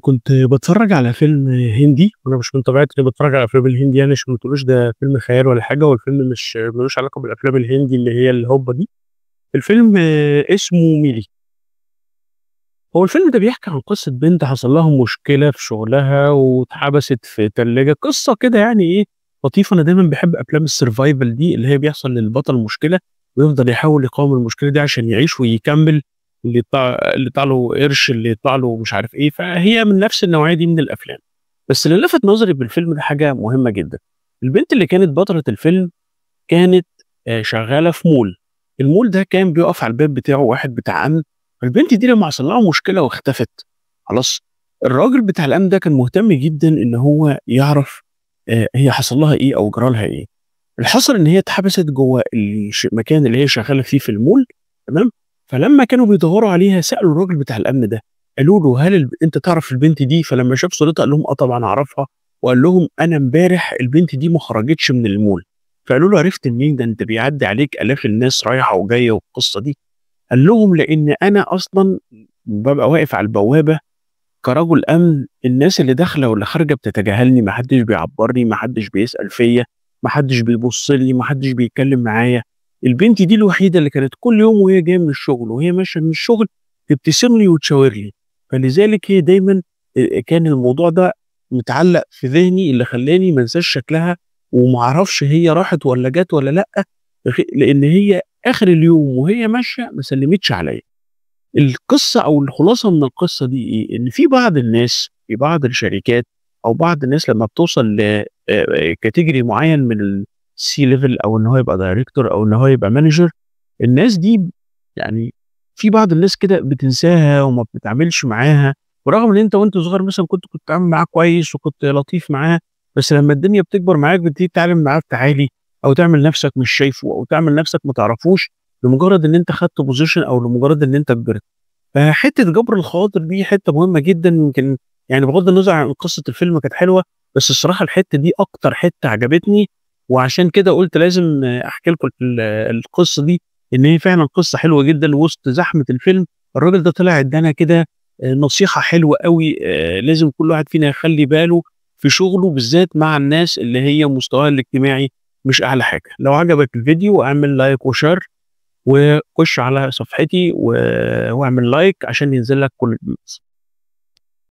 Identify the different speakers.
Speaker 1: كنت باتفرّج على فيلم هندي، وأنا مش من طبيعتي إنّي باتفرّج على الأفلام الهندي يعني عشان ما تقولوش ده فيلم خيال ولا حاجة، هو الفيلم مش ما لوش علاقة بالأفلام الهندي اللي هي الهابطة دي، الفيلم اسمه ميري. هو الفيلم ده بيحكي عن قصة بنت حصل لها مشكلة في شغلها واتحبست في تلاجة، قصة كده يعني إيه، لطيفة. أنا دايمًا باحب أفلام الsurvival دي، اللي هي بيحصل للبطل مشكلة ويفضل يحاول يقاوم المشكلة دي عشان يعيش ويكمّل، اللي يطلع له قرش، اللي يطلع له مش عارف إيه، فهي من نفس النوعية دي من الأفلام. بس اللي لفت نظري بالفيلم ده حاجة مهمة جدًا، البنت اللي كانت بطلة الفيلم كانت شغّالة في mall. الmall ده كان بيقف على الباب بتاعه واحد بتاع أمن، فالبنت دي لمّا حصل لها مشكلة واختفت خلاص، الراجل بتاع الأمن ده كان مهتم جدًا إن هو يعرف هي حصل لها إيه أو جرى لها إيه. اللي حصل إن هي اتحبست جوّه المكان اللي هي شغّالة فيه في الmall، تمام، فلمّا كانوا بيدوّروا عليها سألوا الراجل بتاع الأمن ده، قالوا له: "هل أنت تعرف البنت دي؟" فلمّا شاف صورتها قال لهم: "آه طبعًا أعرفها." وقال لهم: "أنا امبارح البنت دي ما خرجتش من الmall." فقالوا له: "عرفت منين؟ ده أنت بيعدّي عليك آلاف الناس رايحة وجاية والقصة دي." قال لهم: "لإن أنا أصلًا بابقى واقف على البوابة كرجل أمن، الناس اللي داخلة واللي خارجة بتتجاهلني، ما حدش بيعبّرني، ما حدش بيسأل فيّا، ما حدش بيبُص لي، ما حدش بيتكلّم معايا. البنت دي الوحيدة اللي كانت كل يوم وهي جاية من الشغل وهي ماشية من الشغل تبتسم لي وتشاور لي." فلذلك هي دايمًا كان الموضوع ده متعلّق في ذهني اللي خلّاني ما انساش شكلها وما اعرفش هي راحت والّا جات والّا لأ، لإن هي آخر اليوم وهي ماشية ما سلّمتش عليّا. القصة أو الخلاصة من القصة دي إيه، إن في بعض الناس في بعض الشركات أو بعض الناس لمّا بتوصل ل category معيّن من الC level أو إن هو يبقى director أو إن هو يبقى manager، الناس دي يعني في بعض الناس كده بتنساها وما بتتعاملش معاها، برغم إن أنت وأنت صغير مثلًا كنت بتتعامل معاه كويس وكنت لطيف معاه، بس لمّا الدنيا بتكبر معاك بتبتدي تتعامل معاه بتعالي أو تعمل نَفْسك مش شايفه أو تعمل نَفْسك ما تعرفوش لمجرد إن أنت خدت position أو لمجرد إن أنت كبرت. فحتّة جبر الخواطر دي حتّة مهمة جدًا، يمكن يعني بغض النظر عن قصة الفيلم كانت حلوة، بس الصراحة الحتّة دي أكتر حتّة عجبتني، وعشان كده قُلت لازم أحكي لكم القصة دي، إن هي فعلًا قصة حلوة جدًا وسط زحمة الفيلم. الراجل ده طلع ادّانا كده نصيحة حلوة أوي، لازم كل واحد فينا يخلّي باله في شغله بالذات مع الناس اللي هي مستواها الاجتماعي مش أعلى حاجة. لو عجبك الفيديو اعمل لايك وشير وخُش على صفحتي واعمل لايك عشان ينزل لك كل الجديد.